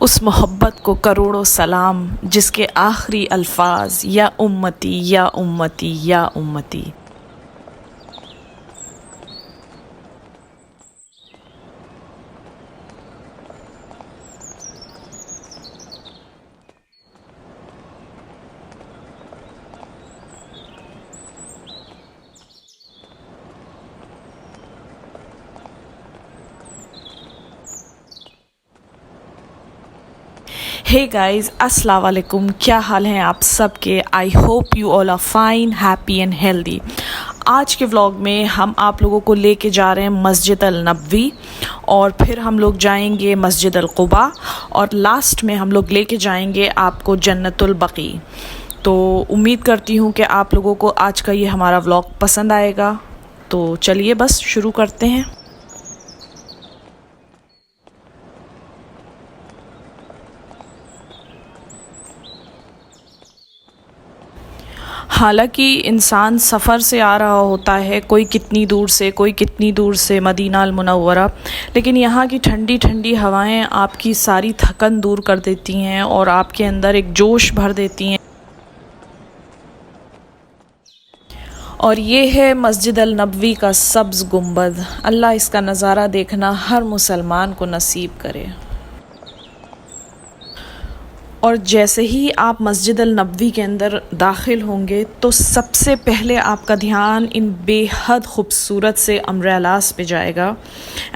उस मोहब्बत को करोड़ों सलाम जिसके आखिरी अल्फाज या उम्मती या उम्मती या उम्मती। हे गाइस, अस्सलाम वालेकुम। क्या हाल हैं आप सबके? I hope you all are fine, happy and healthy. आज के व्लॉग में हम आप लोगों को लेके जा रहे हैं मस्जिद अल नबवी, और फिर हम लोग जाएंगे मस्जिद अल कुबा, और लास्ट में हम लोग लेके जाएंगे आपको जन्नतुल बकी। तो उम्मीद करती हूँ कि आप लोगों को आज का ये हमारा व्लॉग पसंद आएगा। तो चलिए बस शुरू करते हैं। हालांकि इंसान सफ़र से आ रहा होता है, कोई कितनी दूर से, कोई कितनी दूर से मदीना अल मुनव्वरा, लेकिन यहाँ की ठंडी ठंडी हवाएं आपकी सारी थकन दूर कर देती हैं और आपके अंदर एक जोश भर देती हैं। और ये है मस्जिद अल नबवी का सब्ज़ गुंबद। अल्लाह इसका नज़ारा देखना हर मुसलमान को नसीब करे। और जैसे ही आप मस्जिद अल नबवी के अंदर दाखिल होंगे तो सबसे पहले आपका ध्यान इन बेहद खूबसूरत से अम्ब्रेलास पे जाएगा।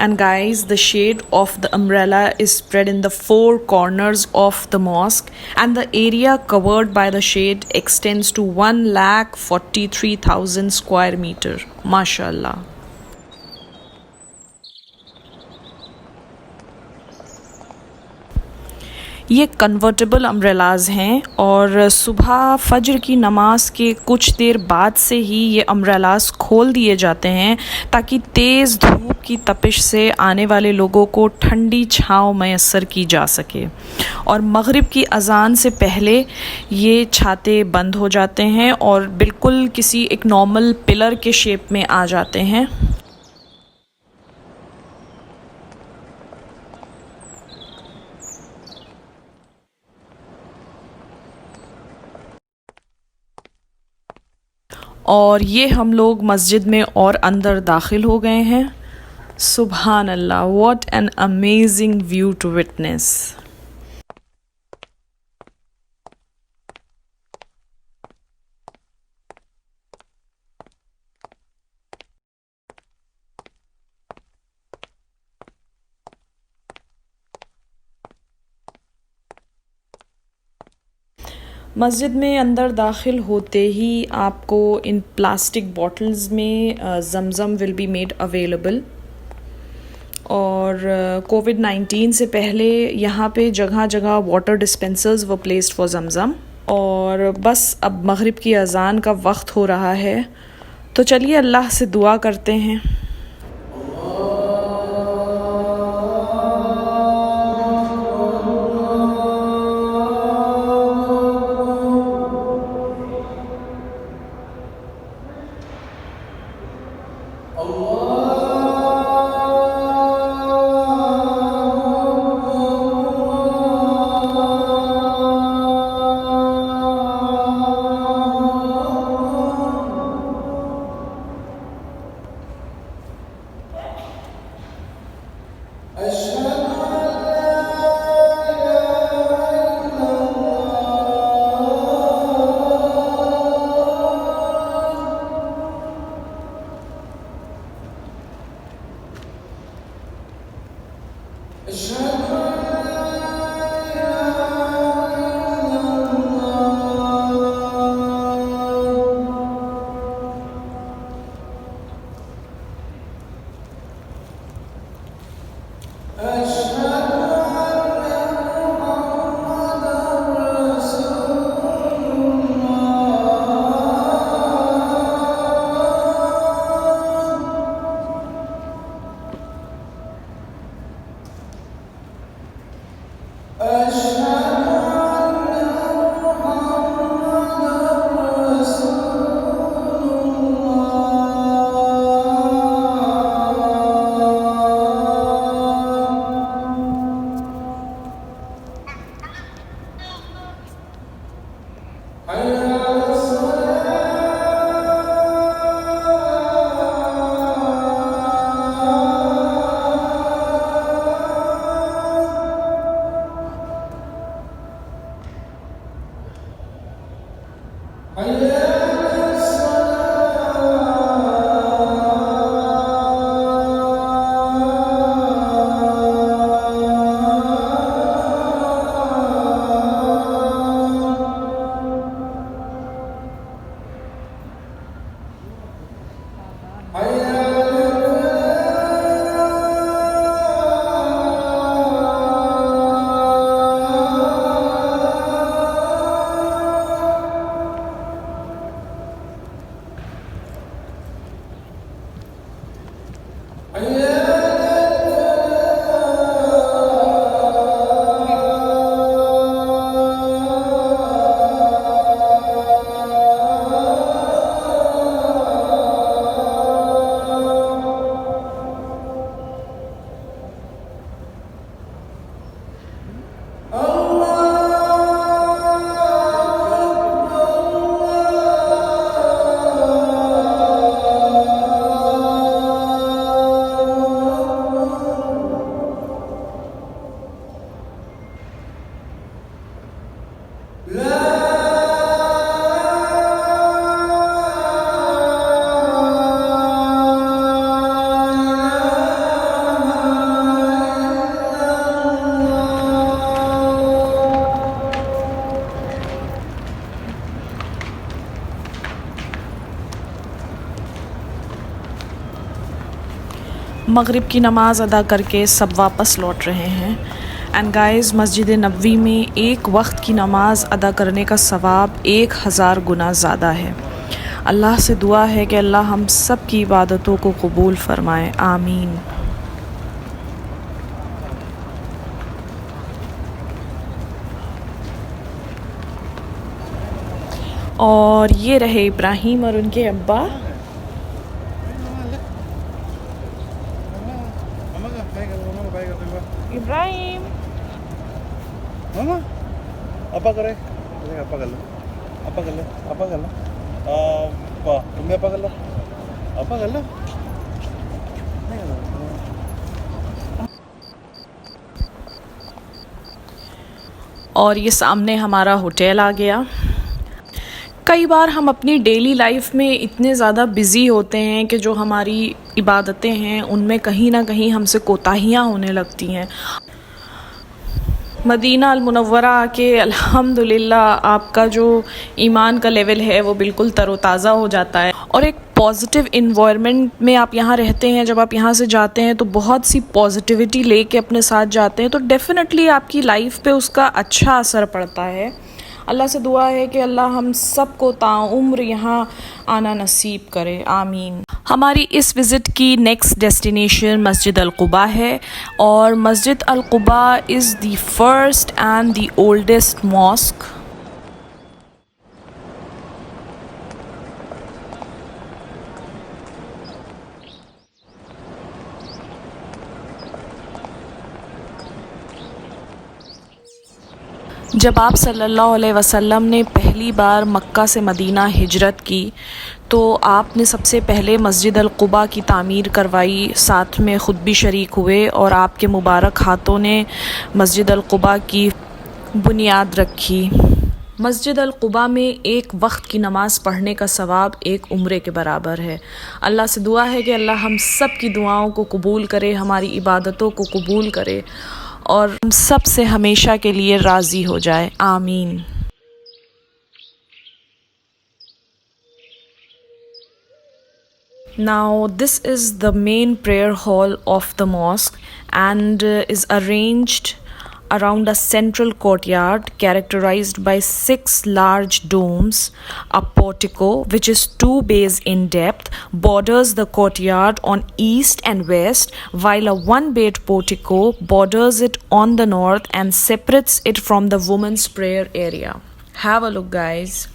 And guys, the shade of the umbrella is spread in the four corners of the mosque, and the area covered by the shade extends to 1,43,000 square metre. माशाअल्लाह। ये कन्वर्टेबल अम्ब्रेलाज़ हैं, और सुबह फजर की नमाज के कुछ देर बाद से ही ये अम्ब्रेलाज़ खोल दिए जाते हैं ताकि तेज़ धूप की तपिश से आने वाले लोगों को ठंडी छाँव मैसर की जा सके। और मगरिब की अज़ान से पहले ये छाते बंद हो जाते हैं और बिल्कुल किसी एक नॉर्मल पिलर के शेप में आ जाते हैं। और ये हम लोग मस्जिद में और अंदर दाखिल हो गए हैं। सुभान अल्लाह, what an amazing view to witness. मस्जिद में अंदर दाखिल होते ही आपको इन प्लास्टिक बॉटल्स में Zamzam will be made available. और कोविड-19 से पहले यहाँ पे जगह जगह वाटर डिस्पेंसर्स व प्लेस्ड फॉर ज़मज़म। और बस अब मगरिब की अज़ान का वक्त हो रहा है, तो चलिए अल्लाह से दुआ करते हैं। मगरिब की नमाज़ अदा करके सब वापस लौट रहे हैं। एंड गाइस, मस्जिद नबवी में एक वक्त की नमाज़ अदा करने का सवाब 1000 गुना ज़्यादा है। अल्लाह से दुआ है कि अल्लाह हम सब की इबादतों को कबूल फ़रमाए, आमीन। और ये रहे इब्राहिम और उनके अब्बा। इब्राहिम, मामा apa करे ini apa कर लो apa कर लो apa कर लो apa तुम्हें apa कर लो apa कर लो और ये सामने हमारा होटल आ गया। कई बार हम अपनी डेली लाइफ में इतने ज़्यादा बिज़ी होते हैं कि जो हमारी इबादतें हैं उनमें कहीं ना कहीं हमसे कोताहियाँ होने लगती हैं। मदीना अल मुनव्वरा आके अल्हम्दुलिल्लाह आपका जो ईमान का लेवल है वो बिल्कुल तरोताज़ा हो जाता है और एक पॉजिटिव इन्वायरमेंट में आप यहाँ रहते हैं। जब आप यहाँ से जाते हैं तो बहुत सी पॉजिटिविटी लेके अपने साथ जाते हैं, तो डेफ़िनेटली आपकी लाइफ पे उसका अच्छा असर पड़ता है। अल्लाह से दुआ है कि अल्लाह हम सबको ताउम्र यहाँ आना नसीब करे, आमीन। हमारी इस विज़िट की नेक्स्ट डेस्टिनेशन मस्जिद अल कुबा है और मस्जिद अल Quba is the first and the oldest mosque. जब आप सल्लल्लाहु अलैहि वसल्लम ने पहली बार मक्का से मदीना हिजरत की तो आपने सबसे पहले मस्जिद अल कुबा की तामीर करवाई, साथ में ख़ुद भी शरीक हुए और आपके मुबारक हाथों ने मस्जिद अल कुबा की बुनियाद रखी। मस्जिद अल कुबा में एक वक्त की नमाज़ पढ़ने का सवाब एक उम्रे के बराबर है। अल्लाह से दुआ है कि अल्लाह हम सब की दुआओं को कबूल करे, हमारी इबादतों को कबूल करे और हम सब से हमेशा के लिए राज़ी हो जाए, आमीन। Now this is the main prayer hall of the mosque and is arranged around a central courtyard characterized by 6 large domes. A portico, which is 2 bays in depth, borders the courtyard on east and west, while a 1-bayed portico borders it on the north and separates it from the women's prayer area. Have a look, guys.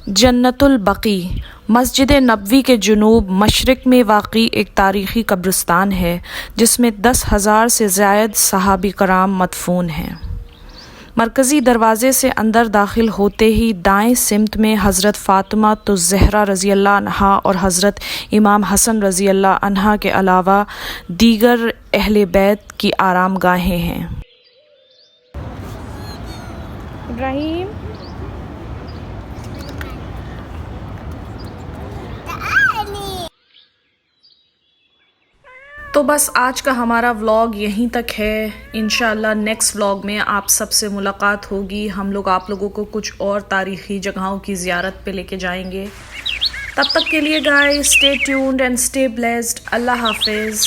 जन्नतुल बकी मस्जिद नबवी के जुनूब मशरिक़ में वाक़ई एक तारीख़ी कब्रिस्तान है जिसमें 10,000 से ज़ायद सहाबी कराम मदफून हैं। मरकज़ी दरवाज़े से अंदर दाखिल होते ही दाएं सिमत में हज़रत फ़ातिमा तो ज़हरा रज़ी अल्लाह अन्हा और हज़रत इमाम हसन रज़ी अल्लाह अन्हा के अलावा दीगर अहले बैत की आराम गाहें हैं। इब्राहिम, बस आज का हमारा व्लॉग यहीं तक है। इंशाल्लाह नेक्स्ट व्लॉग में आप सबसे मुलाकात होगी। हम लोग आप लोगों को कुछ और तारीख़ी जगहों की ज़ियारत पे लेके जाएंगे। तब तक के लिए guys, stay tuned and stay blessed. अल्लाह हाफिज़।